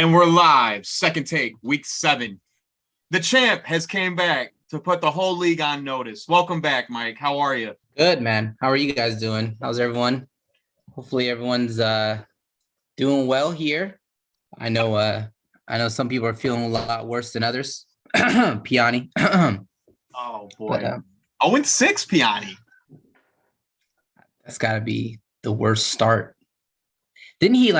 And we're live. Second take, week 7. The champ has came back to put the whole league on notice. Welcome back, Mike. How are you? Good, man. How are you guys doing? How's everyone? Hopefully everyone's doing well here. I know some people are feeling a lot worse than others. Piane. Oh boy. 0-6 Piane. That's gotta be the worst start. Didn't he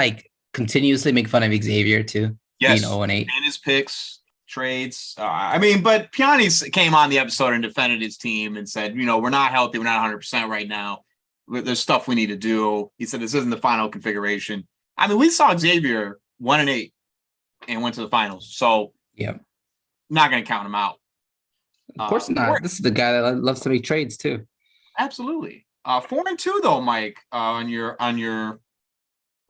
continuously make fun of Xavier too? Yes. 0-8. And his picks, trades. But Piane came on the episode and defended his team and said, we're not healthy. We're not 100% right now. There's stuff we need to do. He said this isn't the final configuration. We saw Xavier 1-8 and went to the finals. So yeah, not going to count him out. Of course not. This is the guy that loves to make trades too. Absolutely. 4-2 though, Mike, on your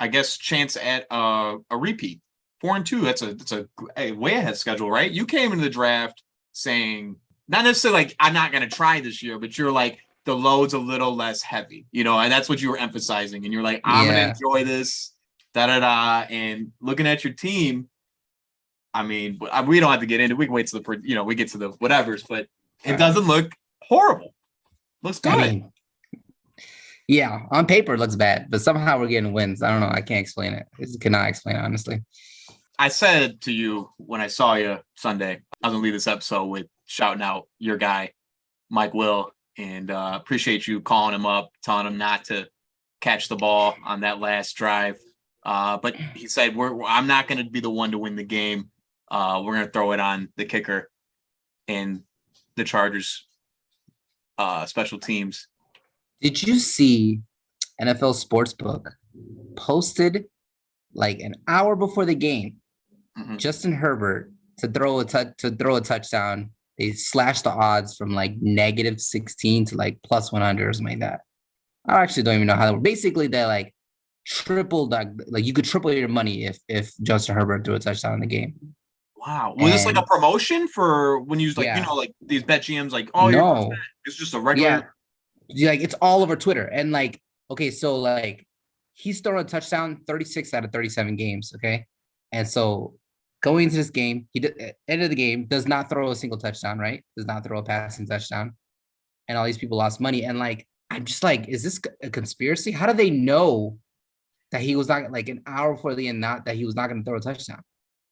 I guess chance at a repeat. 4-2. That's a way ahead schedule, right? You came into the draft saying not necessarily I'm not going to try this year, but you're like the load's a little less heavy, and that's what you were emphasizing. And you're like, I'm going to enjoy this, And looking at your team, we don't have to get into it. We can wait till we get to the whatevers, but it doesn't look horrible. Looks good. Yeah, on paper it looks bad, but somehow we're getting wins. I don't know. I can't explain it. I cannot explain it, honestly. I said to you when I saw you Sunday, I was going to leave this episode with shouting out your guy, Mike Will, and appreciate you calling him up, telling him not to catch the ball on that last drive. But he said, I'm not going to be the one to win the game. We're going to throw it on the kicker and the Chargers special teams. Did you see NFL Sportsbook posted an hour before the game, Justin Herbert to throw a touchdown? They slashed the odds from -16 to +100 or something like that. I actually don't even know how that works. Basically, they tripled you could triple your money if Justin Herbert threw a touchdown in the game. Wow. Was this a promotion for when you these bet GMs no, it's just a regular it's all over Twitter. And he's thrown a touchdown 36 out of 37 games. Okay. And so going into this game, end of the game, does not throw a single touchdown, right? Does not throw a passing touchdown. And all these people lost money. And I'm just is this a conspiracy? How do they know that he was not an hour before the end, not that he was not going to throw a touchdown?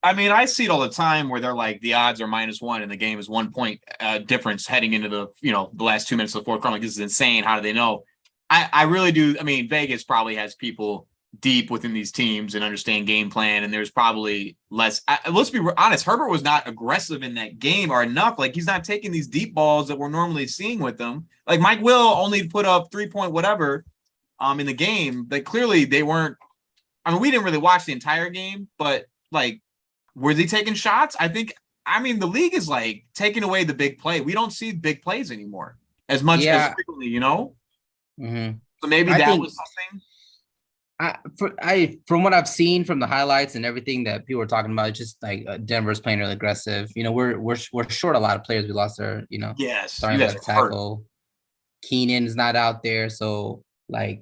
I see it all the time where they're the odds are -1 and the game is 1 point difference heading into the the last 2 minutes of the fourth quarter. This is insane. How do they know? I really do. Vegas probably has people deep within these teams and understand game plan, and there's probably less. Let's be honest. Herbert was not aggressive in that game or enough. He's not taking these deep balls that we're normally seeing with them. Mike Will only put up 3-point whatever in the game. But clearly they weren't. We didn't really watch the entire game, but were they taking shots? I think, the league is taking away the big play. We don't see big plays anymore as much as frequently, Mm-hmm. So maybe that was something. From what I've seen from the highlights and everything that people were talking about, it's just Denver's playing really aggressive. We're short a lot of players. We lost our, starting left tackle. Keenan's not out there. So I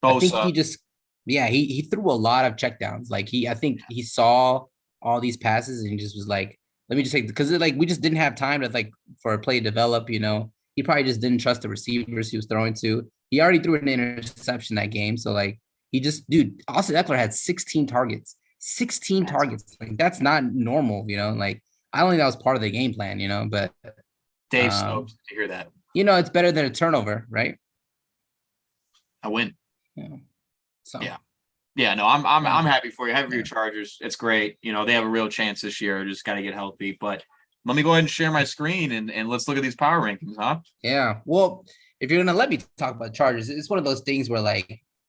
think he just, he threw a lot of checkdowns. I think he saw all these passes and he just was let me just take, because we just didn't have time to for a play to develop. He probably just didn't trust the receivers he was throwing to. He already threw an interception that game, so Austin Eckler had 16 targets. 16 targets. That's not normal. I don't think that was part of the game plan. But Dave Snopes to hear that. It's better than a turnover, right? I win. So yeah, no, I'm happy for you. Happy for your Chargers. It's great. They have a real chance this year. Just got to get healthy. But let me go ahead and share my screen and let's look at these power rankings, huh? Yeah. Well, if you're gonna let me talk about Chargers, it's one of those things where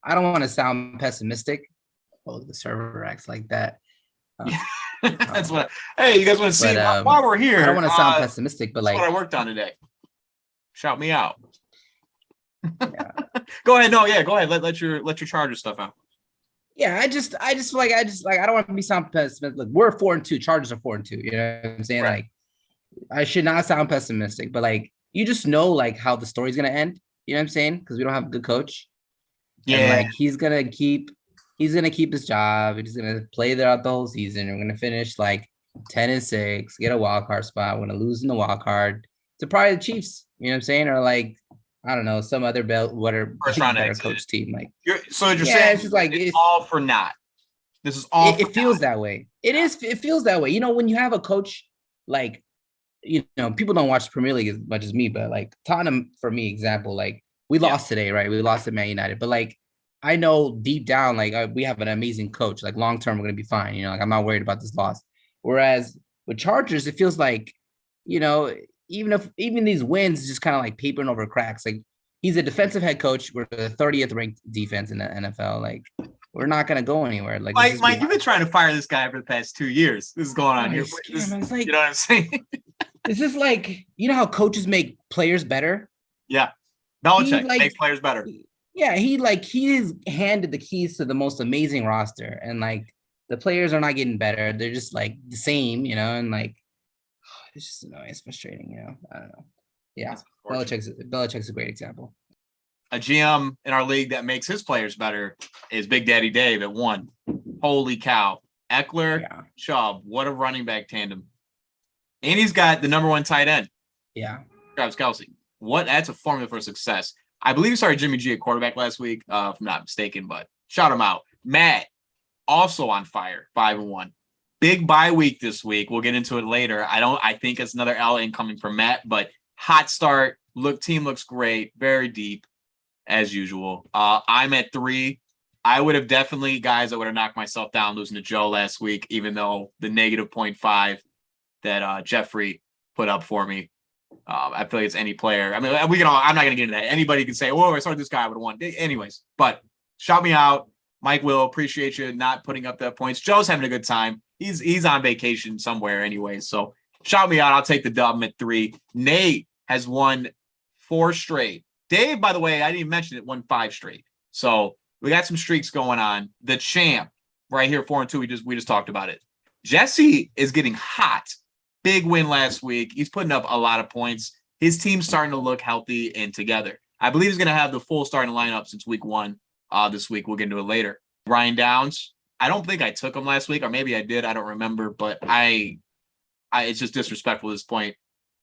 I don't want to sound pessimistic. Oh, the server acts like that. That's what. Hey, you guys want to see while we're here? I don't want to sound pessimistic, but that's what I worked on today. Shout me out. Yeah. Go ahead. No, yeah, go ahead. Let your Chargers stuff out. Yeah, I just feel I don't want to be sound pessimistic. Look, we're 4-2. Chargers are 4-2. You know what I'm saying? Right. I should not sound pessimistic, but you just know how the story's gonna end. You know what I'm saying? Because we don't have a good coach. Yeah. And he's gonna keep He's gonna keep his job. He's gonna play throughout the whole season. We're gonna finish like 10-6, get a wild card spot. We're gonna lose in the wild card to probably the Chiefs. You know what I'm saying? Or like I don't know, some other first round better exit. coach team. Like you're saying it's just like it's all for naught. This is all. It feels that way. It is. It feels that way. You know, when you have a coach like, you know, people don't watch the Premier League as much as me, but like Tottenham, for me, example, like we lost today, right? We lost to Man United, but like I know deep down, like we have an amazing coach. Like long term, we're gonna be fine. You know, like I'm not worried about this loss. Whereas with Chargers, it feels like, you know, even these wins just kind of like papering over cracks. Like he's a defensive head coach. We're the 30th ranked defense in the NFL. Like we're not gonna go anywhere. Like Mike, you've been trying to fire this guy for the past 2 years. This is going on here. Like, you know what I'm saying? Is this like, you know how coaches make players better? Yeah. Belichick make players better. Yeah, he's handed the keys to the most amazing roster, and like the players are not getting better. They're just like the same, you know, and like it's just annoying. It's frustrating, you know. I don't know. Yeah, Belichick's a great example. A GM in our league that makes his players better is Big Daddy Dave at 1. Holy cow. Eckler, Chubb, what a running back tandem. And he's got the number 1 tight end. Yeah. Travis Kelce. That's a formula for success. I believe he started Jimmy G at quarterback last week, if I'm not mistaken, but shout him out. Matt, also on fire, 5-1. Big bye week this week. We'll get into it later. I think it's another L incoming from Matt, but hot start. Team looks great. Very deep. As usual. I'm at 3. I would have definitely, guys, I would have knocked myself down losing to Joe last week, even though the negative 0.5 that Jeffrey put up for me. I feel like it's any player. I mean, I'm not going to get into that. Anybody can say, oh, I started this guy, I would have won. Anyways, but shout me out. Mike will appreciate you not putting up the points. Joe's having a good time. He's on vacation somewhere anyway. So shout me out. I'll take the dub at 3. Nate has won 4 straight. Dave, by the way, I didn't even mention it, won 5 straight. So we got some streaks going on. The champ right here, 4-2. We just talked about it. Jesse is getting hot. Big win last week. He's putting up a lot of points. His team's starting to look healthy and together. I believe he's going to have the full starting lineup since week 1 this week. We'll get into it later. Ryan Downs. I don't think I took him last week, or maybe I did. I don't remember, but it's just disrespectful at this point.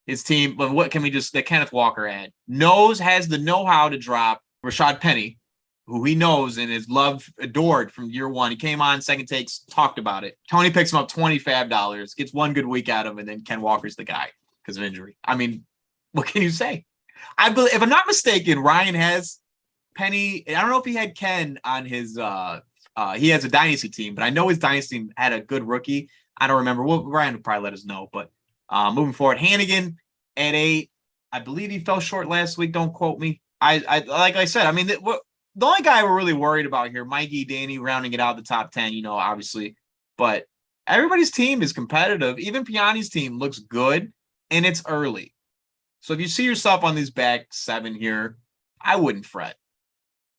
His team, but what can we just, the Kenneth Walker ad, has the know-how to drop Rashad Penny, who he knows and is loved, adored from year 1. He came on, second takes, talked about it. Tony picks him up $25, gets 1 good week out of him, and then Ken Walker's the guy because of injury. I mean, what can you say? I believe, if I'm not mistaken, Ryan has Penny. I don't know if he had Ken on his, he has a dynasty team, but I know his dynasty team had a good rookie. I don't remember. Ryan would probably let us know, but moving forward, Hannigan at 8. I believe he fell short last week. Don't quote me. I like I said, I mean, the only guy we're really worried about here, Mikey, Danny, rounding it out the top 10, you know, obviously. But everybody's team is competitive. Even Piane's team looks good, and it's early. So if you see yourself on these back 7 here, I wouldn't fret,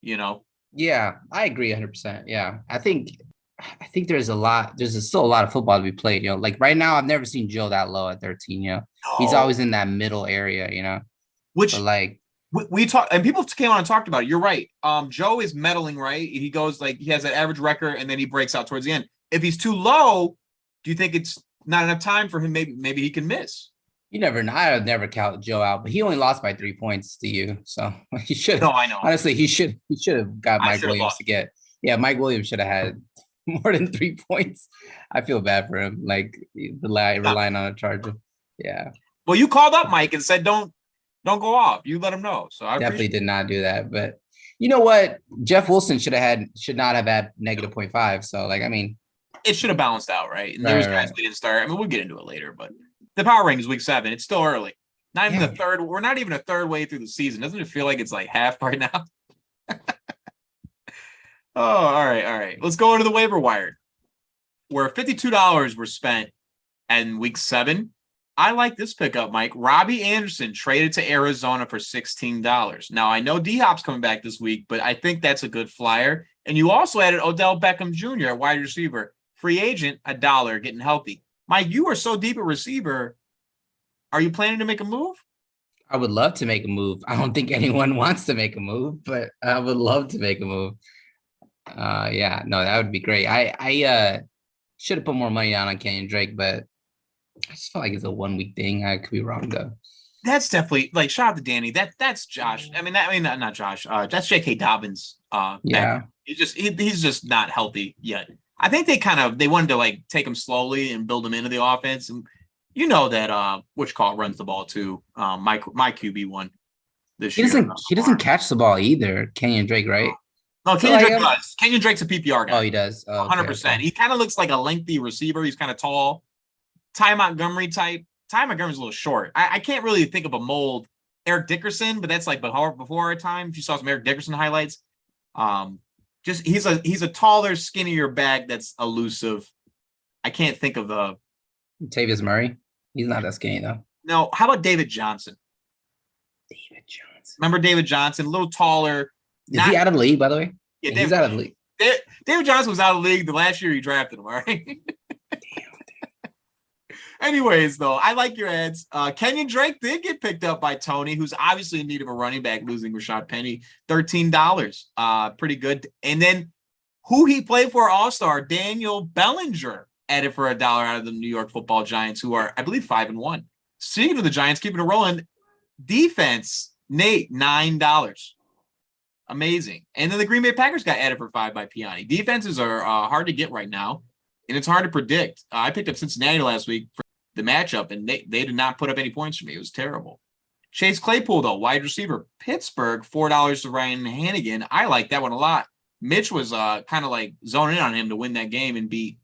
you know? Yeah, I agree 100%. Yeah, I think there's still a lot of football to be played, you know, like right now, I've never seen Joe that low at 13, you know, he's always in that middle area, you know, which like we talked, and people came on and talked about it. You're right. Joe is meddling, right? He goes like, he has an average record and then he breaks out towards the end. If he's too low, do you think it's not enough time for him? Maybe he can miss. You never know. I would never count Joe out, but he only lost by 3 points to you. So he should. No, I know. Honestly, he should have got Mike Williams to get. Yeah, Mike Williams should have had more than 3 points. I feel bad for him. Like relying on a Charger. Yeah. Well, you called up Mike and said don't go off. You let him know. So I definitely did not do that. But you know what? Jeff Wilson should not have had negative 0.5. So like, I mean, it should have balanced out, right? And there's guys we didn't start. I mean, we'll get into it later, but the power rank is week 7. It's still early. Not even the third. We're not even a third way through the season. Doesn't it feel like it's like half right now? Oh, all right. Let's go into the waiver wire, where $52 were spent in week 7. I like this pickup, Mike. Robbie Anderson traded to Arizona for $16. Now, I know D-Hop's coming back this week, but I think that's a good flyer. And you also added Odell Beckham Jr., at wide receiver. Free agent, $1, getting healthy. Mike, you are so deep at receiver. Are you planning to make a move? I would love to make a move. I don't think anyone wants to make a move, but I would love to make a move. Yeah, no, that would be great. I should have put more money down on Kenyon Drake, but I just feel like it's a 1 week thing. I could be wrong though. That's definitely like shout out to Danny. That's Josh. I mean, not Josh. That's J.K. Dobbins. Yeah, he's just not healthy yet. I think they wanted to like take him slowly and build him into the offense. And you know that runs the ball too. My QB1 this year. He doesn't catch the ball either. Kenyon Drake, right? No, Kenyon Drake does. Kenyon Drake's a PPR guy. Oh, he does. 100%. Okay. He kind of looks like a lengthy receiver. He's kind of tall. Ty Montgomery type. Ty Montgomery's a little short. I can't really think of a mold. Eric Dickerson, but that's like before our time. If you saw some Eric Dickerson highlights, just he's a taller, skinnier back that's elusive. I can't think of the Tavius Murray. He's not that skinny though. No, how about David Johnson? David Johnson. Remember David Johnson, a little taller. Is he out of the league, by the way? Yeah, he's out of the league. David Johnson was out of the league the last year you drafted him, all right? Anyways, though, I like your ads. Kenyon Drake did get picked up by Tony, who's obviously in need of a running back, losing Rashad Penny, $13. Pretty good. And then who he played for All-Star, Daniel Bellinger, added for $1 out of the New York Football Giants, who are, I believe, 5-1. Speaking of the Giants, keeping it rolling, defense, Nate, $9. Amazing. And then the Green Bay Packers got added for $5 by Piane. Defenses are hard to get right now, and it's hard to predict. I picked up Cincinnati last week for the matchup, and they did not put up any points for me. It was terrible. Chase Claypool, though, wide receiver, Pittsburgh, $4 to Ryan Hannigan. I like that one a lot. Mitch was kind of like zoning in on him to win that game and beat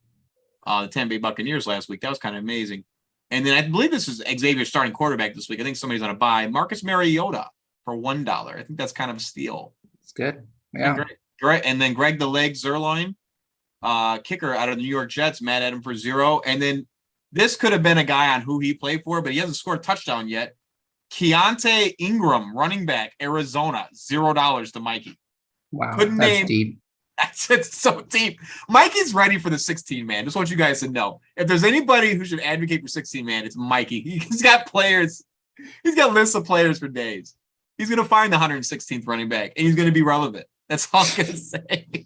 the Tampa Bay Buccaneers last week. That was kind of amazing. And then I believe this is Xavier's starting quarterback this week. I think somebody's on a bye. Marcus Mariota for $1. I think that's kind of a steal. It's good. Yeah. Great. And then Greg the Leg Zerline, kicker out of the New York Jets, Matt Adam for $0. And then this could have been a guy on who he played for, but he hasn't scored a touchdown yet. Keontae Ingram, running back, Arizona, $0 to Mikey. Wow. That's deep. That's so deep. Mikey's ready for the 16-man. Just want you guys to know. If there's anybody who should advocate for 16-man, it's Mikey. He's got players. He's got lists of players for days. He's going to find the 116th running back, and he's going to be relevant. That's all I'm going to say.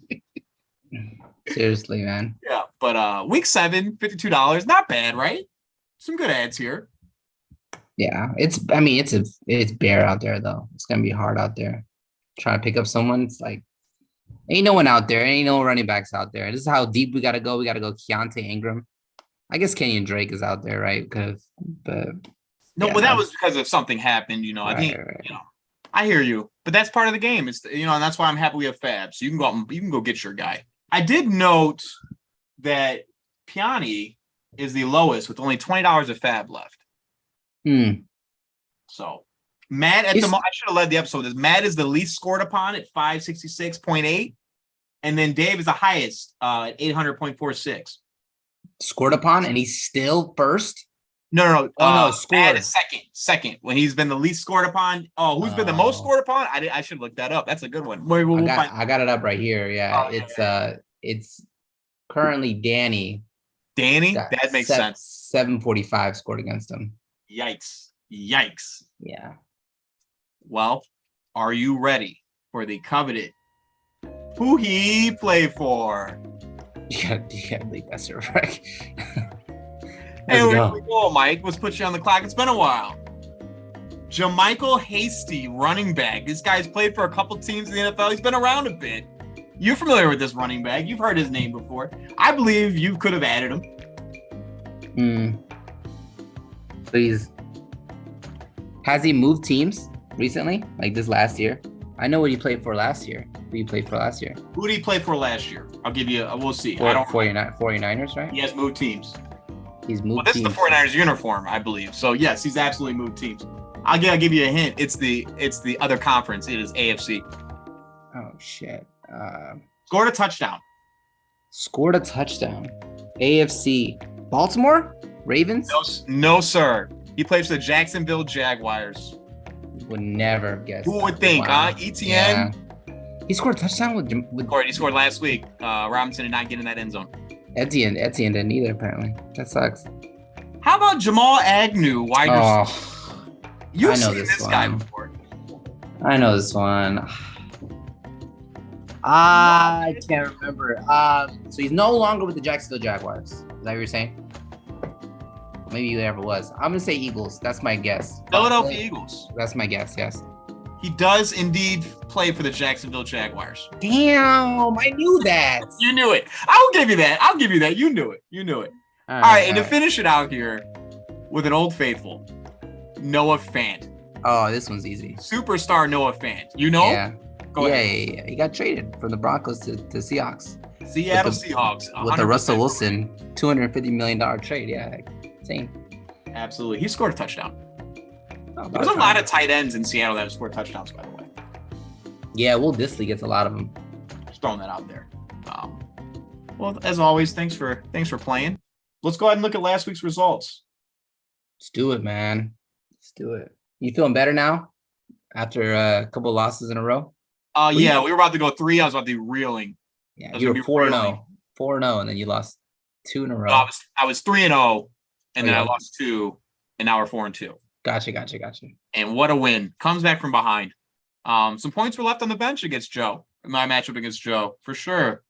Seriously, man. Yeah, but week 7, $52. Not bad, right? Some good ads here. Yeah, it's bare out there, though. It's going to be hard out there. Trying to pick up someone, it's like, ain't no one out there. Ain't no running backs out there. This is how deep we got to go. We got to go Keontae Ingram. I guess Kenyon Drake is out there, right? That was because of something happened, you know. I think, you know, I hear you, but that's part of the game. It's, you know, and that's why I'm happy we have Fab. So you can go get your guy. I did note that Piane is the lowest with only $20 of Fab left. So Matt I should have led the episode. Matt is the least scored upon at 566.8, and then Dave is the highest at 800.46. Scored upon, and he's still first. No. Scored. Matt is second when he's been the least scored upon. Oh, who's been the most scored upon? I should look that up. That's a good one. I got it up right here. Yeah, it's currently Danny. Danny, that makes sense. 745 scored against him. Yikes! Yeah. Well, are you ready for the coveted who he played for? You gotta believe that's right. Hey, here we go, Mike. Let's put you on the clock. It's been a while. Jamichael Hasty, running back. This guy's played for a couple teams in the NFL. He's been around a bit. You're familiar with this running back. You've heard his name before. I believe you could have added him. Please. Has he moved teams recently? Like this last year? I know what he played for last year. Who did he play for last year? Who did he play for last year? I'll give you we'll see. 49ers, right? He has moved teams. He's moved teams. This is the 49ers uniform, I believe. So yes, he's absolutely moved teams. I'll give you a hint. It's the other conference. It is AFC. Oh shit. Scored a touchdown. AFC. Baltimore? Ravens? No, sir. He plays for the Jacksonville Jaguars. Would never guess. Who would think, huh? ETN? Yeah. He scored a touchdown with He scored last week. Robinson did not get in that end zone. Etienne didn't either, apparently. That sucks. How about Jamal Agnew, wide receiver? You've seen this guy before. I know this one. I can't remember. So he's no longer with the Jacksonville Jaguars. Is that what you're saying? Maybe he ever was. I'm gonna say Eagles. That's my guess. Philadelphia Eagles. That's my guess. Yes. He does indeed play for the Jacksonville Jaguars. Damn, I knew that. You knew it. I'll give you that. You knew it. All right. And to finish it out here with an old faithful, Noah Fant. Oh, this one's easy. Superstar Noah Fant. You know? Yeah. Go ahead. Yeah. He got traded from the Broncos to Seahawks. Seattle Seahawks. 100%. With the Russell Wilson $250 million trade. Yeah. Insane. Absolutely. He scored a touchdown. There's a lot of tight ends in Seattle that have scored touchdowns, by the way. Yeah, Will Disley gets a lot of them. Just throwing that out there. Well, as always, thanks for playing. Let's go ahead and look at last week's results. Let's do it, man. Let's do it. You feeling better now after a couple of losses in a row? Yeah, we were about to go 3. I was about to be reeling. Yeah, you were 4-0, 4-0, and then you lost 2 in a row. I was 3-0, and then I lost 2, and now we're 4-2. Gotcha. And what a win. Comes back from behind. Some points were left on the bench against Joe. My matchup against Joe, for sure.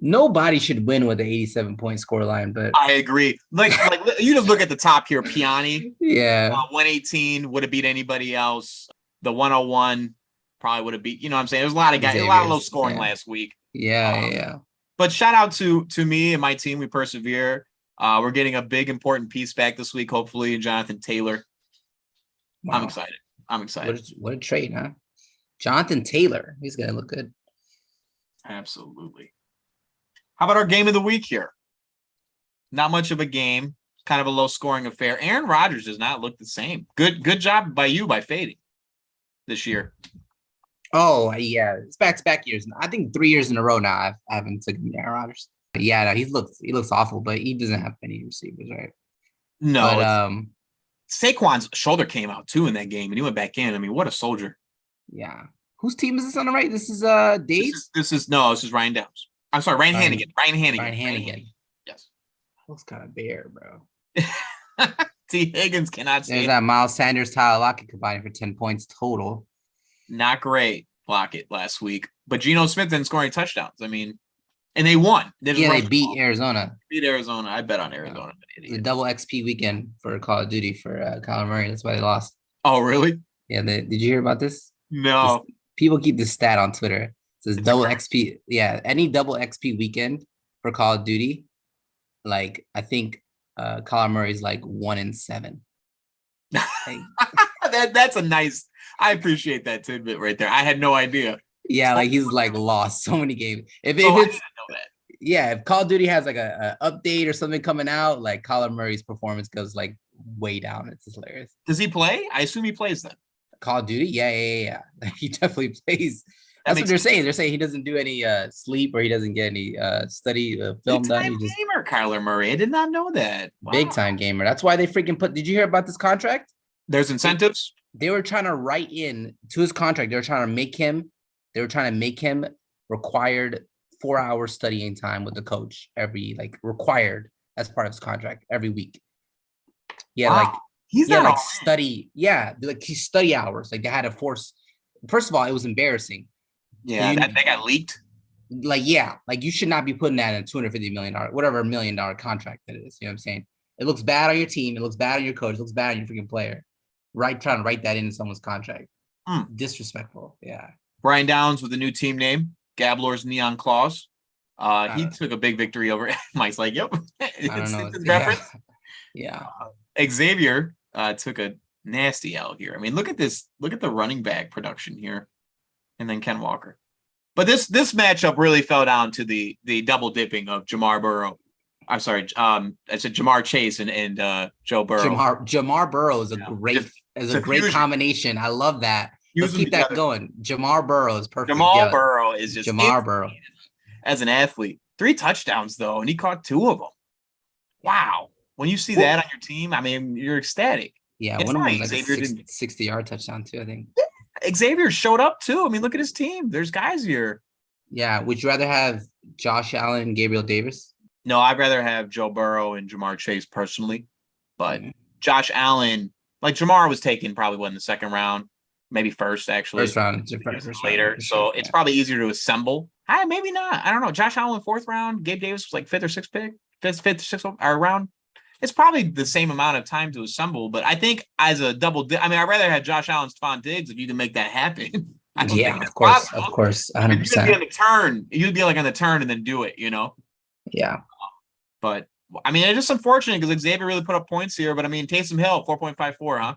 Nobody should win with an 87-point scoreline, but I agree. Like you just look at the top here. Piane, 118 would have beat anybody else. The 101 probably would have beat. You know what I'm saying? There's a lot of guys, a lot of low scoring last week. Yeah. But shout out to me and my team. We persevere. We're getting a big important piece back this week, hopefully, Jonathan Taylor. Wow. I'm excited. What a trade, huh? Jonathan Taylor. He's gonna look good. Absolutely. How about our game of the week here? Not much of a game, kind of a low-scoring affair. Aaron Rodgers does not look the same. Good job by fading this year. Oh, yeah. It's back-to-back years. I think 3 years in a row now I haven't taken Aaron Rodgers. Yeah, no, he looks awful, but he doesn't have many receivers, right? No. But, Saquon's shoulder came out, too, in that game, and he went back in. I mean, what a soldier. Yeah. Whose team is this on the right? This is Dave's? This is Ryan Downs. I'm sorry, Ryan Hannigan. Ryan Hannigan. Yes. Looks kind of bare, bro. T. Higgins cannot see. There's that Miles Sanders, Tyler Lockett combining for 10 points total. Not great, Lockett, last week. But Geno Smith didn't score any touchdowns. I mean, and they won. They beat Arizona. I bet on Arizona. The double XP weekend for Call of Duty for Kyler Murray. That's why they lost. Oh, really? Yeah. Did you hear about this? No. People keep this stat on Twitter. It says double XP. Yeah, any double XP weekend for Call of Duty, like I think Kyler Murray's like 1-7. That's a nice. I appreciate that tidbit right there. I had no idea. Yeah, like he's like lost so many games. If Call of Duty has like a update or something coming out, like Kyler Murray's performance goes like way down. It's hilarious. Does he play? I assume he plays then. Call of Duty? Yeah. He definitely plays. That's what they're saying. They're saying he doesn't do any sleep or he doesn't get any study film done. Big time gamer, Kyler Murray. I did not know that. Wow. Big time gamer. That's why they freaking did you hear about this contract? There's incentives. They were trying to write in to his contract. They were trying to make him required 4-hour studying time with the coach required as part of his contract every week. Yeah, wow. He's not study. Yeah, like his study hours. Like they had to force. First of all, it was embarrassing. Yeah, that got leaked. Like you should not be putting that in a $250 million, whatever $1 million contract that is. You know what I'm saying? It looks bad on your team. It looks bad on your coach. It looks bad on your freaking player. Right, trying to write that into someone's contract. Disrespectful. Yeah. Brian Downs with a new team name, Gabler's Neon Claws. He took a big victory over. Mike's like, "Yep." I don't know. Reference. Yeah. Xavier took a nasty L here. I mean, look at this. Look at the running back production here, and then Ken Walker. But this matchup really fell down to the double dipping of Jamar Burrow. I'm sorry. I said Jamar Chase and Joe Burrow. Jamar Burrow is a great combination. I love that. Let's keep that going. Jamar Burrow is perfect. Burrow is just Jamar Burrow as an athlete. 3 touchdowns though, and he caught 2 of them. Wow. When you see that on your team, I mean, you're ecstatic. Yeah, one of them was like a 60-yard touchdown too, I think. Xavier showed up too. I mean, look at his team. There's guys here. Yeah. Would you rather have Josh Allen and Gabriel Davis? No, I'd rather have Joe Burrow and Jamar Chase personally. But Josh Allen, like Jamar was taken probably in the second round, maybe first actually. First round. Later. So it's probably easier to assemble Maybe not. I don't know. Josh Allen 4th round. Gabe Davis was like 5th or 6th pick. Fifth, sixth round. It's probably the same amount of time to assemble, but I think as a double, I'd rather have Josh Allen, Stephon Diggs if you can make that happen. I don't think of course, 100%. You'd be on the turn. You'd be like on the turn and then do it, Yeah. But it's just unfortunate because Xavier really put up points here. But Taysom Hill 4.54, huh?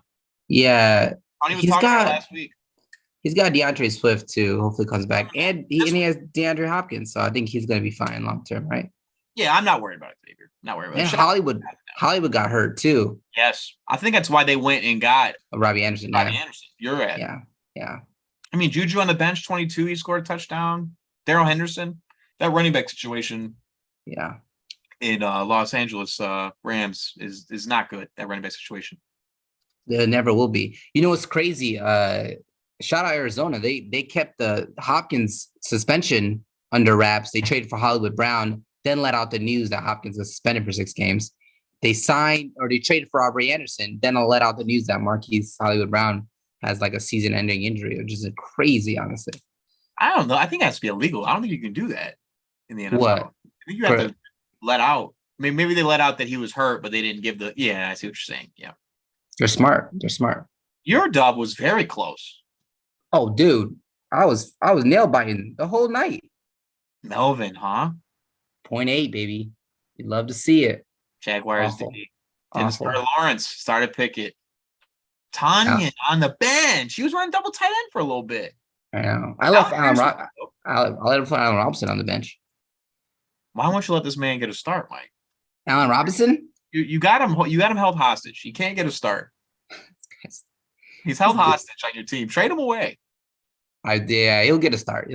Yeah. He's got last week. He's got DeAndre Swift too. Hopefully comes back, and he has DeAndre Hopkins, so I think he's going to be fine long term, right? Yeah, I'm not worried about Xavier. Not worried about it. And Hollywood got hurt too. Yes, I think that's why they went and got Robbie Anderson. You're right. Yeah. Juju on the bench, 22. He scored a touchdown. Darrell Henderson, that running back situation. Yeah. In Los Angeles Rams is not good. That running back situation. It never will be. You know what's crazy? Shout out Arizona. They kept the Hopkins suspension under wraps. They traded for Hollywood Brown, then let out the news that Hopkins was suspended for 6 games. They traded for Aubrey Anderson, then let out the news that Marquise Hollywood Brown has like a season-ending injury, which is crazy, honestly. I don't know. I think it has to be illegal. I don't think you can do that in the NFL. What? I think you have to let out. Maybe they let out that he was hurt, but they didn't give the. Yeah, I see what you're saying. Yeah, they're smart. Your dub was very close. Oh, dude, I was nail biting the whole night. Melvin, huh? 0.8, baby. You'd love to see it. Jaguars didn't start Lawrence, started Pickett. Tanya on the bench. He was running double tight end for a little bit. I know. I left I'll let him put Allen Robinson on the bench. Why won't you let this man get a start, Mike? Allen Robinson? You got him. You got him held hostage. He can't get a start. He's held hostage on your team. Trade him away. He'll get a start.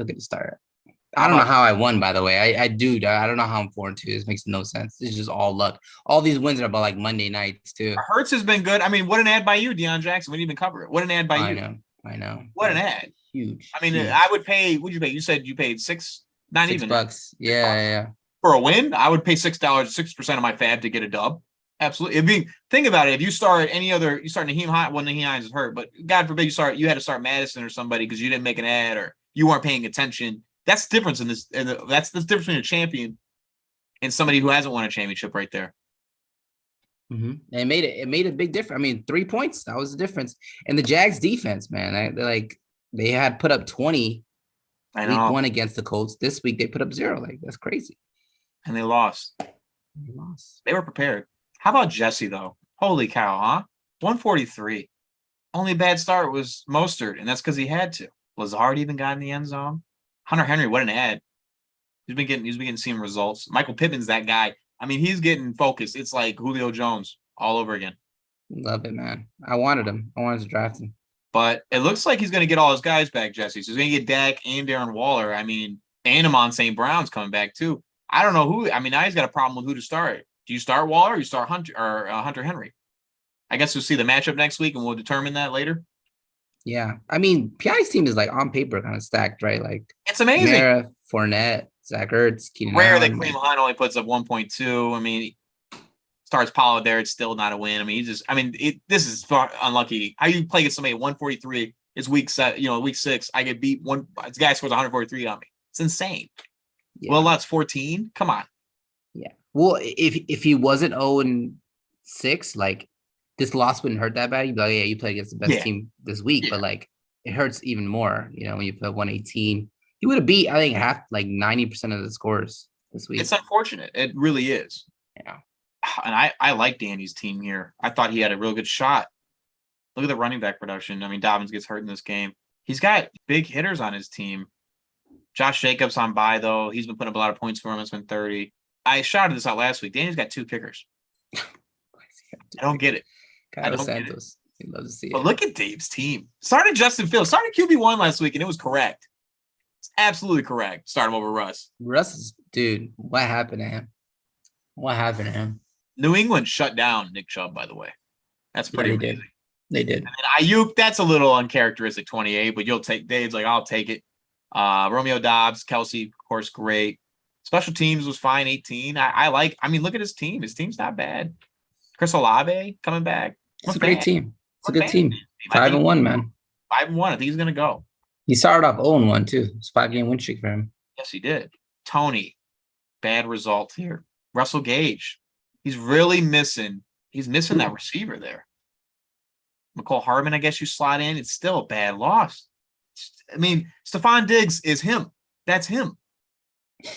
I don't know how I won, by the way. I don't know how I'm 4-2. This makes no sense. It's just all luck. All these wins are about like Monday nights too. Hurts has been good. What an ad by you, Deion Jackson. We didn't even cover it. What an ad by you. I know. What an ad. Huge. I would pay. What'd you pay? You said you paid $6. Not even $6. Yeah. For a win, I would pay $6, 6% of my fab to get a dub. Absolutely. Think about it. If you start you start Naheem Hines. Well, Naheem Hines is hurt, but God forbid you had to start Madison or somebody because you didn't make an ad or you weren't paying attention. That's the difference in this. And that's the difference between a champion and somebody who hasn't won a championship right there. Mm-hmm. And it made a big difference. 3 points. That was the difference. And the Jags defense, man, they had put up 20 week 1 against the Colts. This week they put up 0. That's crazy. And they lost. They were prepared. How about Jesse though? Holy cow, huh? 143. Only bad start was Mostert, and that's because he had to. Lazard even got in the end zone. Hunter Henry, what an ad. He's been getting seeing results. Michael Pittman's that guy. He's getting focused. It's like Julio Jones all over again. Love it, man. I wanted him. I wanted to draft him. But it looks like he's going to get all his guys back, Jesse. So he's going to get Dak and Darren Waller. And Amon St. Brown's coming back too. I don't know who. Now he's got a problem with who to start. Do you start Waller or you start Hunter Henry? I guess we'll see the matchup next week and we'll determine that later. Yeah. Piane's team is on paper kind of stacked, right? It's amazing. Kamara, Fournette, Zach Ertz, Keenan Rare that Kareem Hunt only puts up 1.2. Starts Pollard there. It's still not a win. This is unlucky. How you play against somebody at 143? It's week 6. I get beat one. This guy scores 143 on me. It's insane. Yeah. Well, that's 14. Come on. Yeah. Well, if he wasn't 0-6, this loss wouldn't hurt that bad. You'd be like, yeah, you play against the best team this week, but it hurts even more, when you put 118. He would have beat, I think, 90% of the scores this week. It's unfortunate. It really is. Yeah. And I like Danny's team here. I thought he had a real good shot. Look at the running back production. Dobbins gets hurt in this game. He's got big hitters on his team. Josh Jacobs on bye, though. He's been putting up a lot of points for him. It's been 30. I shouted this out last week. Danny's got 2 kickers. I don't get it. Carlos Santos. He loves to see it. But look at Dave's team. Started Justin Fields. Started QB1 last week, and it was correct. It's absolutely correct. Start him over Russ. Dude, what happened to him? New England shut down Nick Chubb, by the way. That's pretty amazing. They did. And Ayuk, that's a little uncharacteristic, 28, but you'll take Dave's I'll take it. Romeo Dobbs, Kelsey, of course, great. Special teams was fine, 18. Look at his team. His team's not bad. Chris Olave coming back. It's a great team. It's a good team. 5-1, man. 5-1. I think he's going to go. He started off 0-1, too. It's a 5-game win streak for him. Yes, he did. Tony, bad result here. Russell Gage, he's really missing. He's missing that receiver there. McCole Hardman, I guess you slot in. It's still a bad loss. I mean, Stephon Diggs is him. That's him.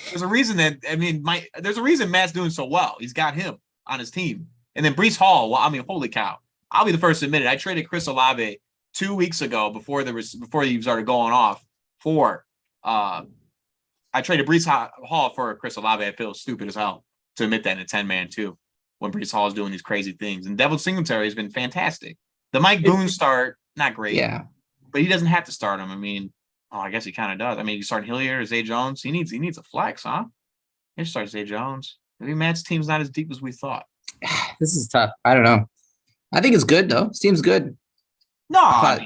There's a reason there's a reason Matt's doing so well. He's got him on his team. And then Breece Hall, well, I mean, holy cow. I'll be the first to admit it. I traded Chris Olave 2 weeks ago before he started going off for I traded Breece Hall for Chris Olave. I feel stupid as hell to admit that in a 10-man too when Breece Hall is doing these crazy things. And Devin Singletary has been fantastic. The Mike Boone start, not great. Yeah. But he doesn't have to start him. I mean, I guess he kind of does. I mean, you start Hilliard or Zay Jones. He needs a flex, huh? He should start Zay Jones. Maybe Matt's team's not as deep as we thought. This is tough. I don't know. I think it's good though. Seems good. No,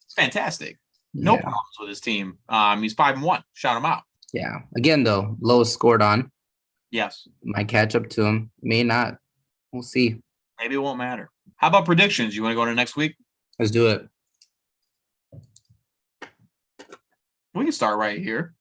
it's fantastic. No problems with his team. He's 5-1. Shout him out. Yeah. Again, though, lowest scored on. Yes. Might catch up to him. May not. We'll see. Maybe it won't matter. How about predictions? You want to go to next week? Let's do it. We can start right here.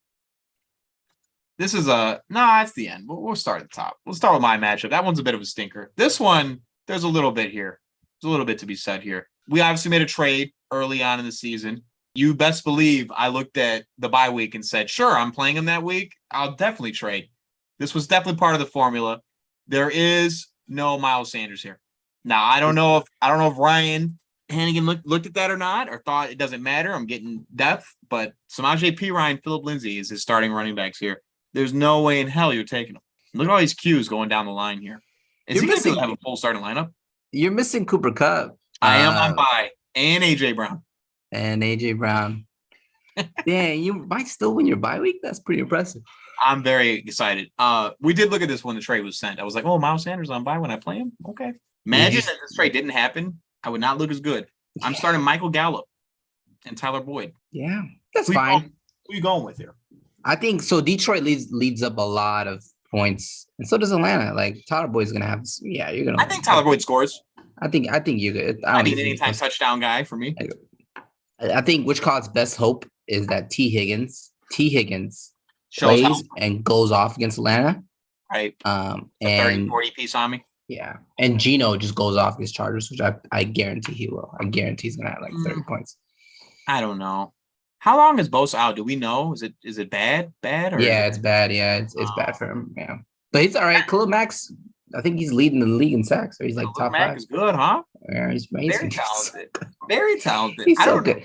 This is it's the end. We'll start at the top. We'll start with my matchup. That one's a bit of a stinker. This one, there's a little bit here. There's a little bit to be said here. We obviously made a trade early on in the season. You best believe I looked at the bye week and said, sure, I'm playing him that week. I'll definitely trade. This was definitely part of the formula. There is no Miles Sanders here. Now, I don't know if Ryan Hannigan looked at that or not, or thought it doesn't matter. I'm getting depth, but Samaje Perine, Phillip Lindsay is his starting running backs here. There's no way in hell you're taking them. Look at all these Qs going down the line here. Is he going to have a full starting lineup? You're missing Cooper Kupp. I am on bye. And AJ Brown. Damn, you might still win your bye week? That's pretty impressive. I'm very excited. We did look at this when the trade was sent. I was like, oh, Miles Sanders on bye when I play him? Okay. Imagine that this trade didn't happen. I would not look as good. I'm starting Michael Gallup and Tyler Boyd. Yeah, that's fine. Who are you going with here? I think so. Detroit leads up a lot of points, and so does Atlanta. Like Tyler Boyd's gonna have. Yeah, you're gonna. I think Tyler Boyd scores. I think you're good. I mean, anytime touchdown guy for me. I think which causes best hope is that T. Higgins plays and goes off against Atlanta. Right. And 30-40 piece on me. Yeah. And Geno just goes off against Chargers, which I guarantee he will. I guarantee he's gonna have like 30 points. I don't know. How long is Bosa out? Do we know? Is it bad? Bad? Or yeah, it's bad. Yeah, it's bad for him. Yeah. But he's all right. Khalil Mack's, I think he's leading the league in sacks. So he's like top 5. Mack is good, huh? Yeah, he's very talented. Very talented. He's so good.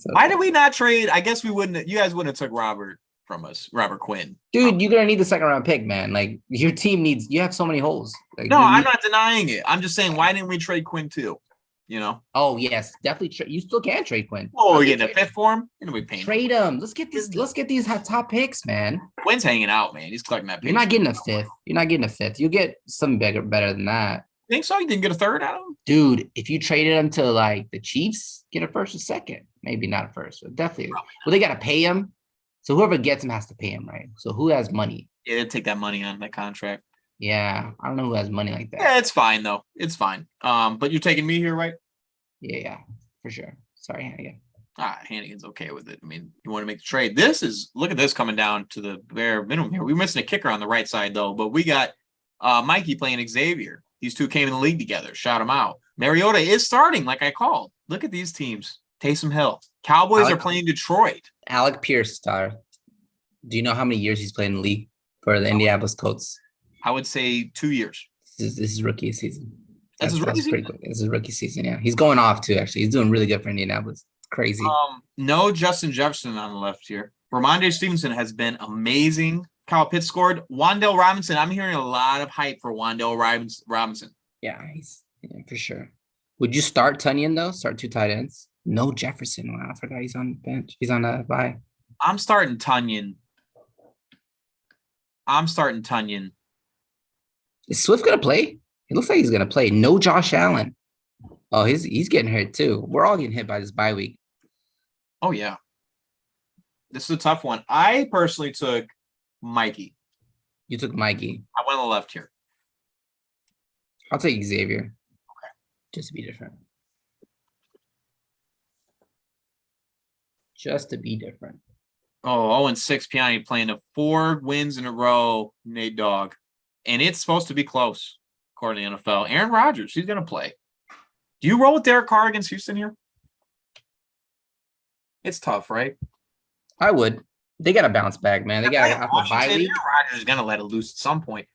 Why did we not trade? I guess we wouldn't. You guys wouldn't have took Robert from us, Robert Quinn. Dude, you're gonna need the 2nd round pick, man. Like your team needs. You have so many holes. Like, no, I'm not denying it. I'm just saying, why didn't we trade Quinn too? You know? Oh yes, definitely. You still can trade Quinn. Oh, we're getting a 5th for him. And we paying trade him. Let's get these top picks, man. Quinn's hanging out, man. He's collecting that. You're not getting a 5th. You'll get something better than that. Think so? You didn't get a 3rd out of him, dude. If you traded him to like the Chiefs, get a 1st or 2nd. Maybe not a 1st, but definitely. Well, they gotta pay him. So whoever gets him has to pay him, right? So who has money? Yeah, they'll take that money on that contract. Yeah, I don't know who has money like that. Yeah, it's fine though. It's fine. But you're taking me here, right? Yeah, for sure. Sorry, Hannigan. Hannigan's okay with it. I mean, you want to make the trade. Look at this coming down to the bare minimum here. We're missing a kicker on the right side though, but we got Mikey playing Xavier. These two came in the league together. Shout them out. Mariota is starting, like I called. Look at these teams. Taysom Hill. Cowboys are playing Detroit. Alec Pierce, Tyler. Do you know how many years he's played in the league for the Indianapolis Colts? I would say 2 years. This is rookie season. That's his rookie season? This is rookie season, yeah. He's going off too, actually. He's doing really good for Indianapolis. It's crazy. No Justin Jefferson on the left here. Ramondre Stevenson has been amazing. Kyle Pitts scored. Wan'Dale Robinson. I'm hearing a lot of hype for Wan'Dale Robinson. Yeah, for sure. Would you start Tunyon, though? Start 2 tight ends? No Jefferson. Wow, I forgot he's on the bench. He's on a bye. I'm starting Tunyon. Is Swift going to play? It looks like he's going to play. No Josh Allen. Oh, he's getting hit, too. We're all getting hit by this bye week. Oh, yeah. This is a tough one. I personally took Mikey. You took Mikey. I went on the left here. I'll take Xavier. Okay. Just to be different. Just to be different. Oh, 0-6 Piane playing a 4 wins in a row, Nate Dogg. And it's supposed to be close, according to the NFL. Aaron Rodgers, he's going to play. Do you roll with Derek Carr against Houston here? It's tough, right? I would. They got to bounce back, man. They got to off a bye week. Aaron Rodgers is going to let it loose at some point.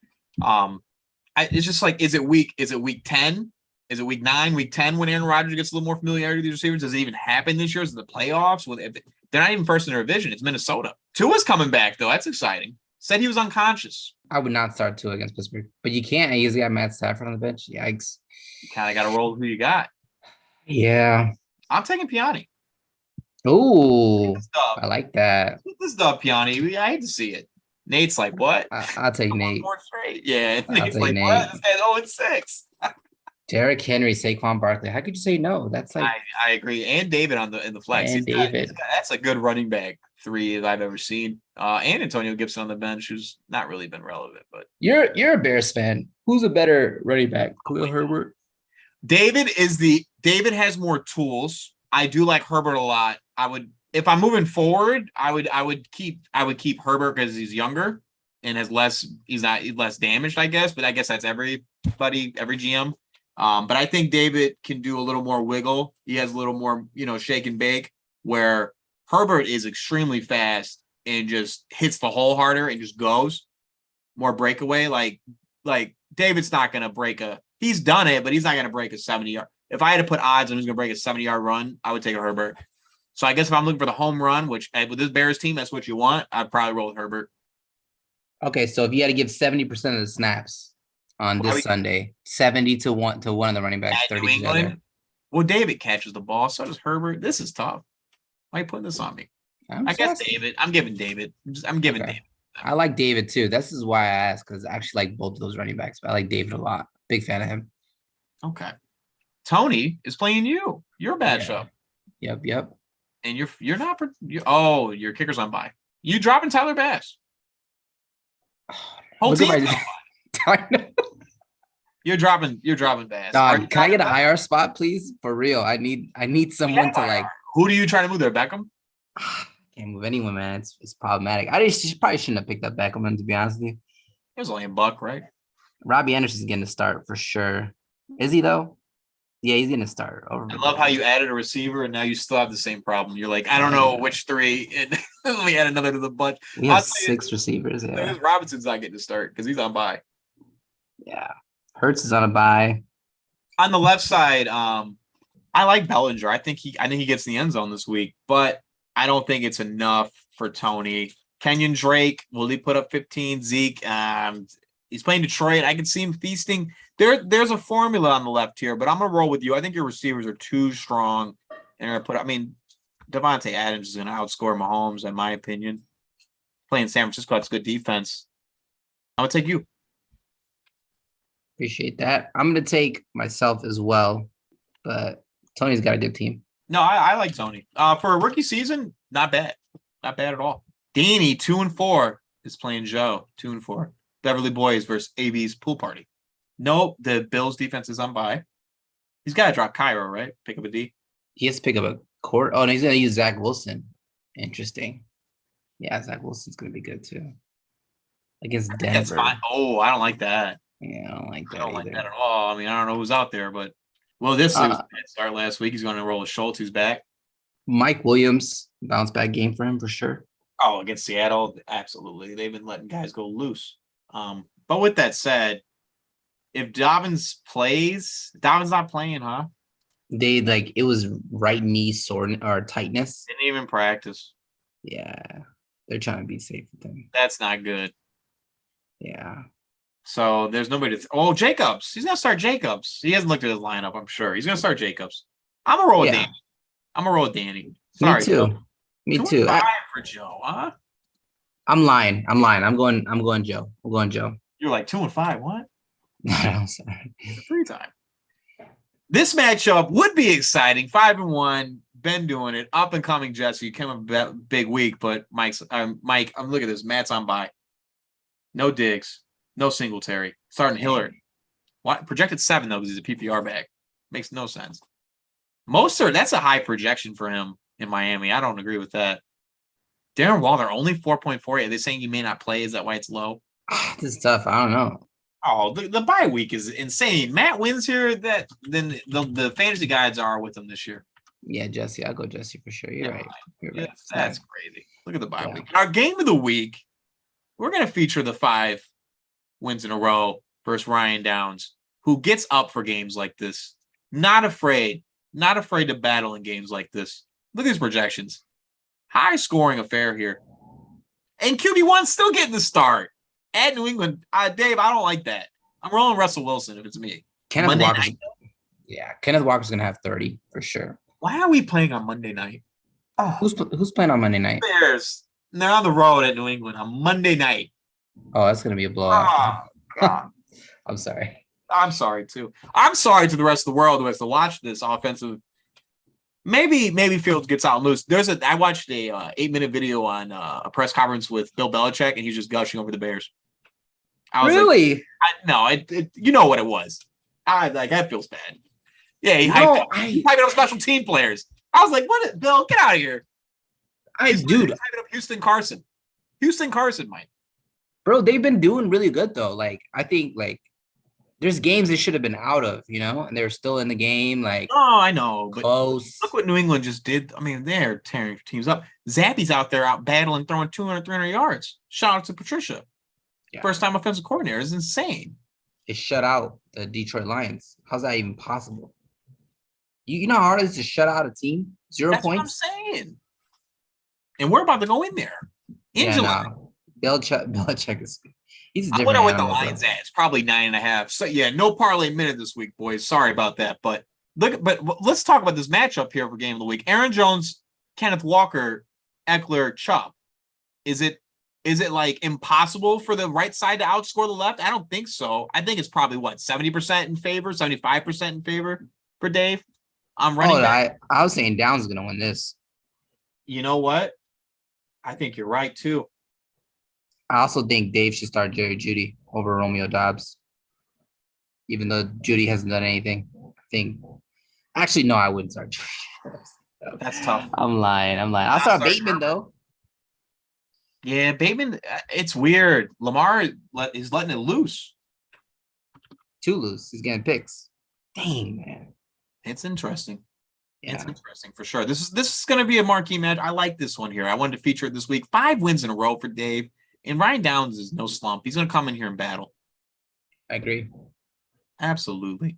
It's just like, is it week 10? Is it week 9, week 10 when Aaron Rodgers gets a little more familiarity with these receivers? Does it even happen this year? Is it the playoffs? They're not even first in their division. It's Minnesota. Tua's coming back, though. That's exciting. Said he was unconscious. I would not start Tua against Pittsburgh. But you can't. He's got Matt Stafford on the bench. Yikes. You kind of got to roll with who you got. Yeah. I'm taking Piane. Oh, I like that. This dub, Piane. I hate to see it. Nate's like, what? I'll take Nate. Yeah, Nate's like, Nate. what? This guy's 0-6. Derrick Henry, Saquon Barkley. How could you say no? That's like I agree. And David in the flex. And David. That's a good running back 3 that I've ever seen. And Antonio Gibson on the bench, who's not really been relevant. But you're a Bears fan. Who's a better running back? Khalil Herbert. David has more tools. I do like Herbert a lot. If I'm moving forward, I would keep Herbert because he's younger and he's less damaged, I guess. But I guess that's everybody, every GM. But I think David can do a little more wiggle. He has a little more, shake and bake, where Herbert is extremely fast and just hits the hole harder and just goes more breakaway. Like David's not going to he's done it, but he's not going to break a 70-yard. If I had to put odds on who's going to break a 70-yard run, I would take a Herbert. So I guess if I'm looking for the home run, which with this Bears team, that's what you want, I'd probably roll with Herbert. Okay, so if you had to give 70% of the snaps on this Sunday, 70 to one of the running backs, 30 to the other. Well, David catches the ball, so does Herbert. This is tough. Why are you putting this on me? I guess David. I'm giving David. David. I like David too. This is why I asked, because I actually like both of those running backs, but I like David a lot. Big fan of him. Okay. Tony is playing you. You're a matchup. Yep. And you're not. Your kicker's on bye. You dropping Tyler Bass? Whole team. You're dropping Bass. Dog, can I get an IR spot, please? For real, I need someone to like. Who do you try to move there, Beckham? Can't move anyone, man. It's problematic. Probably shouldn't have picked up Beckham, to be honest with you. It was only $1, right? Robbie Anderson's getting to start for sure. Is he though? Yeah, he's going to start. I love how you added a receiver and now you still have the same problem. You're like, I don't know which 3. And let me add another to the bunch. We have 6 receivers. Yeah. Robinson's not getting to start because he's on bye. Yeah. Hurts is on a bye. On the left side, I like Bellinger. I think he gets in the end zone this week, but I don't think it's enough for Tony. Kenyon Drake, will he put up 15? Zeke, he's playing Detroit. I can see him feasting. There's a formula on the left here, but I'm gonna roll with you. I think your receivers are too strong, and Devontae Adams is gonna outscore Mahomes, in my opinion. Playing San Francisco, that's good defense. I'm gonna take you. Appreciate that. I'm gonna take myself as well, but Tony's got a good team. No, I like Tony. For a rookie season, not bad. Not bad at all. Danny, 2-4, is playing Joe, 2-4. Beverly Boys versus AB's pool party. Nope, the Bills defense is on bye. He's got to drop Cairo, right? Pick up a D. He has to pick up a court. Oh, no, he's going to use Zach Wilson. Interesting. Yeah, Zach Wilson's going to be good too. Against Denver. That's fine. Oh, I don't like that. Yeah, I don't like that. Like that at all. I mean, I don't know who's out there, but this was start last week. He's going to roll with Schultz, who's back. Mike Williams, bounce back game for him for sure. Oh, against Seattle, absolutely. They've been letting guys go loose. But with that said, if Dobbins not playing, huh? It was right knee soreness or tightness. Didn't even practice. Yeah, they're trying to be safe with him. That's not good. Yeah. So there's nobody Jacobs. He's gonna start Jacobs. He hasn't looked at his lineup, I'm sure. He's gonna start Jacobs. I'm gonna roll with Danny. I'm gonna roll with Danny. Sorry. Me too. Me too. For Joe, huh? I'm lying. I'm going Joe. I'm going Joe. You're like 2-5. What? No, I'm sorry. Free time. This matchup would be exciting. 5-1. Been doing it. Up and coming Jets. So you came a big week, but Mike, I'm looking at this. Matt's on bye. No Diggs. No Singletary. Starting Hillard. What projected 7 though because he's a PPR back. Makes no sense. Mostert, that's a high projection for him in Miami. I don't agree with that. Darren Waller only 4.4. Are they saying he may not play? Is that why it's low? This is tough. I don't know. Oh, the bye week is insane. Matt wins here. Then the fantasy guides are with him this year. Yeah, Jesse. I'll go Jesse for sure. You're right. You're right. That's crazy. Look at the bye week. Our game of the week, we're going to feature the 5 wins in a row versus Ryan Downs, who gets up for games like this. Not afraid to battle in games like this. Look at these projections. High scoring affair here. And QB1 still getting the start at New England. Dave, I don't like that. I'm rolling Russell Wilson if it's me. Kenneth Walker's going to have 30 for sure. Why are we playing on Monday night? Oh, who's playing on Monday night? Bears. And they're on the road at New England on Monday night. Oh, that's going to be a blowout. Oh, God. I'm sorry. I'm sorry, too. I'm sorry to the rest of the world who has to watch this offensive. Maybe Fields gets out loose. I watched a 8-minute video on a press conference with Bill Belichick, and he was just gushing over the Bears. I was really? You know what it was. That feels bad. Yeah, he hyped up special team players. I was like, "What, Bill? Get out of here!" Hyping up Houston Carson, Mike. Bro, they've been doing really good though. Like, I think there's games they should have been out of, and they're still in the game. I know, but close. Look what New England just did. I mean, they're tearing teams up. Zappy's out there out battling, throwing 200, 300 yards. Shout out to Patricia. Yeah. First time offensive coordinator is insane. It shut out the Detroit Lions. How's that even possible? You know how hard it is to shut out a team? 0 points? What I'm saying. And we're about to go in there. Belichick is he's a different. I wonder what the line's at. It's probably 9.5. So yeah, no parlay minute this week, boys. Sorry about that. But let's talk about this matchup here for game of the week. Aaron Jones, Kenneth Walker, Eckler, Chubb. Is it impossible for the right side to outscore the left? I don't think so. I think it's probably 70% in favor, 75% in favor for Dave. I'm running back. I was saying Downs is going to win this. You know what? I think you're right, too. I also think Dave should start Jerry Jeudy over Romeo Doubs, even though Jeudy hasn't done anything. Actually, no, I wouldn't start Jeudy. That's tough. I'm lying. I'll start Bateman, though. Yeah, Bateman, it's weird. Lamar is letting it loose. Too loose. He's getting picks. Dang, man. It's interesting. Yeah. It's interesting for sure. This is going to be a marquee match. I like this one here. I wanted to feature it this week. 5 wins in a row for Dave. And Ryan Downs is no slump. He's going to come in here and battle. I agree. Absolutely.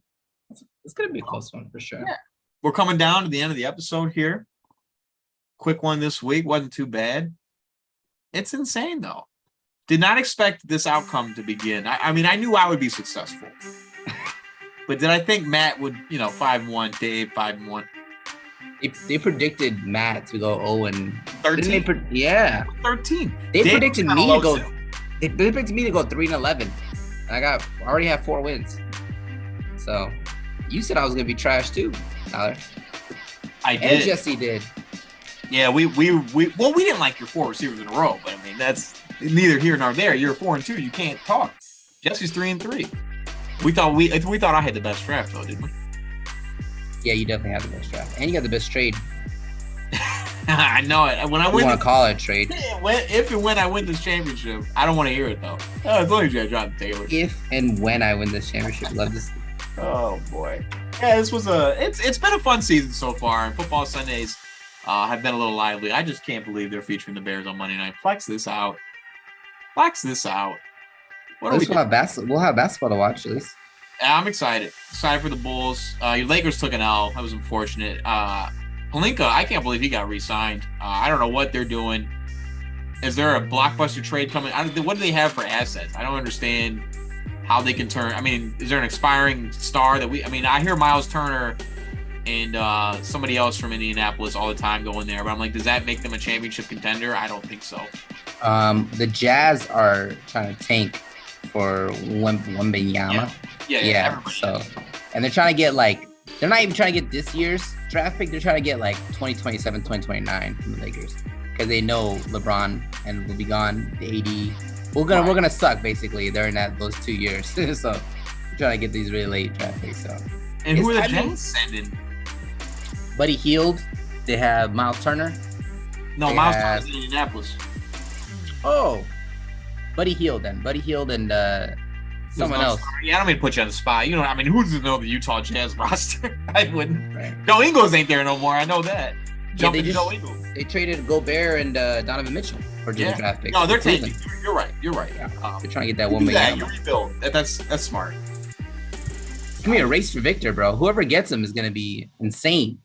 It's going to be a close one for sure. Yeah. We're coming down to the end of the episode here. Quick one this week. Wasn't too bad. It's insane, though. Did not expect this outcome to begin. I mean, I knew I would be successful. But did I think Matt would, 5-1, Dave 5-1? They predicted Matt to go 0-13. Yeah. 13. They predicted me to go. They predicted me to go 3-11. And I already have 4 wins. So you said I was gonna be trash too, Tyler. I did. And Jesse did. Yeah, we didn't like your 4 receivers in a row, but I mean that's neither here nor there. You're 4-2. You can't talk. Jesse's 3-3. We thought I had the best draft though, didn't we? Yeah, you definitely have the best draft, and you got the best trade. I know it. When I win, want to call it a trade. If and when I win this championship, I don't want to hear it though. As long as you drop Taylor. If and when I win this championship, love this. Oh boy, yeah, this was it's been a fun season so far, and football Sundays have been a little lively. I just can't believe they're featuring the Bears on Monday night. Flex this out. What are we doing? We'll have basketball to watch at least. I'm excited. Excited for the Bulls. Your Lakers took an L. That was unfortunate. Pelinka, I can't believe he got re-signed. I don't know what they're doing. Is there a blockbuster trade coming? What do they have for assets? I don't understand how they can turn. I mean, is there an expiring star that I hear Miles Turner and somebody else from Indianapolis all the time going there, but I'm like, does that make them a championship contender? I don't think so. The Jazz are trying to tank for Wembanyama. Yeah. So, and they're trying to get they're not even trying to get this year's draft pick. They're trying to get 2027, 2029 from the Lakers because they know LeBron and will be gone. The AD, we're gonna suck basically during those 2 years. So we're trying to get these really late draft picks. So, and who are the Jazz sending? Buddy Hield. They have Miles Turner. No, Miles Sanders in Indianapolis. Oh, Buddy Hield then. Buddy Hield and someone else. Yeah, I don't mean to put you on the spot. You know, I mean, who doesn't know the Utah Jazz roster? I wouldn't. Right. Joe Ingles ain't there no more. I know that. Joe Ingles. They traded Gobert and Donovan Mitchell for draft picks. No, they're taking. You're right. You're right. Yeah. They're trying to get that one million. You rebuild. That's smart. It's gonna be a race for Victor, bro. Whoever gets him is gonna be insane.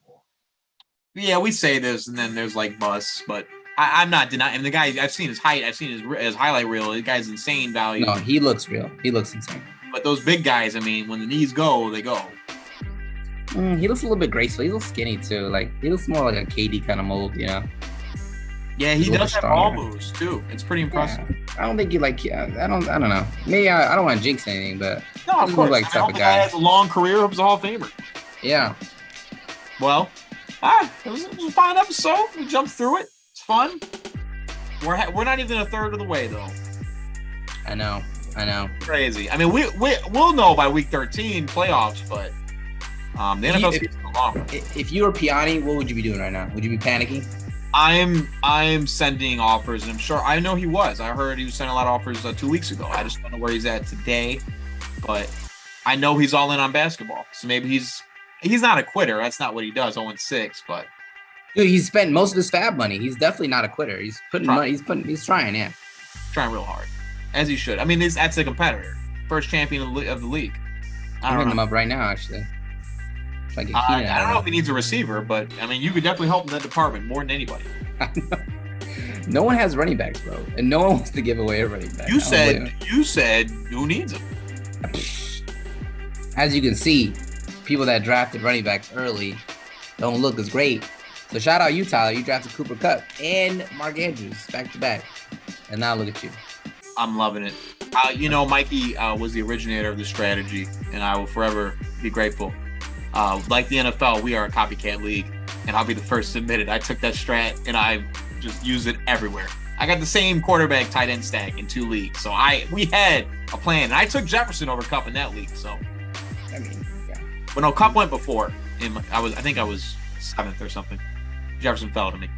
Yeah, we say this, and then there's like busts, but I'm not denying. And the guy, I've seen his height. I've seen his highlight reel. The guy's insane value. No, he looks real. He looks insane. But those big guys, I mean, when the knees go, they go. He looks a little bit graceful. He's a little skinny too. Like he looks more like a KD kind of mold, you know. Yeah, he does have ball moves too. It's pretty impressive. Yeah. I don't think he like. I don't know. Maybe I don't want to jinx anything, but no, of course. Like type of guy. Has a long career. He was a Hall of Famer. Yeah. Well, it was a fun episode. We jumped through it. It's fun. We're not even a third of the way though. I know. Crazy. I mean, we'll know by week 13 playoffs, but the NFL season's long. If you were Piane, what would you be doing right now? Would you be panicking? I'm sending offers, and I'm sure I know he was. I heard he was sending a lot of offers 2 weeks ago. I just don't know where he's at today, but I know he's all in on basketball. So maybe he's not a quitter. That's not what he does. 0-6, but dude, he's spent most of his fab money. He's definitely not a quitter. He's putting money. He's trying. Yeah, trying real hard, as he should. I mean, that's a competitor, first champion of the league. I'm hitting him up right now, actually. I don't know if he needs a receiver, but I mean, you could definitely help in that department more than anybody. No one has running backs, bro, and no one wants to give away a running back. You said who needs him? As you can see, people that drafted running backs early don't look as great. So shout out you, Tyler. You drafted Cooper Kupp and Mark Andrews back to back, and now look at you. I'm loving it. Mikey was the originator of the strategy, and I will forever be grateful. Like the NFL, we are a copycat league, and I'll be the first to admit it. I took that strat, and I just use it everywhere. I got the same quarterback tight end stack in 2 leagues, so we had a plan. And I took Jefferson over Kupp in that league, so I mean, yeah. But no, Kupp went before. I think I was 7th or something. Jefferson fell to me.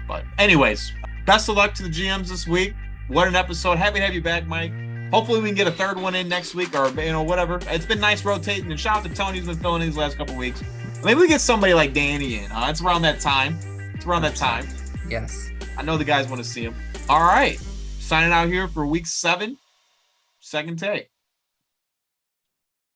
But anyways, best of luck to the GMs this week. What an episode! Happy to have you back, Mike. Hopefully we can get a third one in next week, or whatever. It's been nice rotating, and shout out to Tony who's been filling in these last couple weeks. Maybe we get somebody like Danny in. It's around that time. Yes. I know the guys want to see him. All right, signing out here for week 7, second take.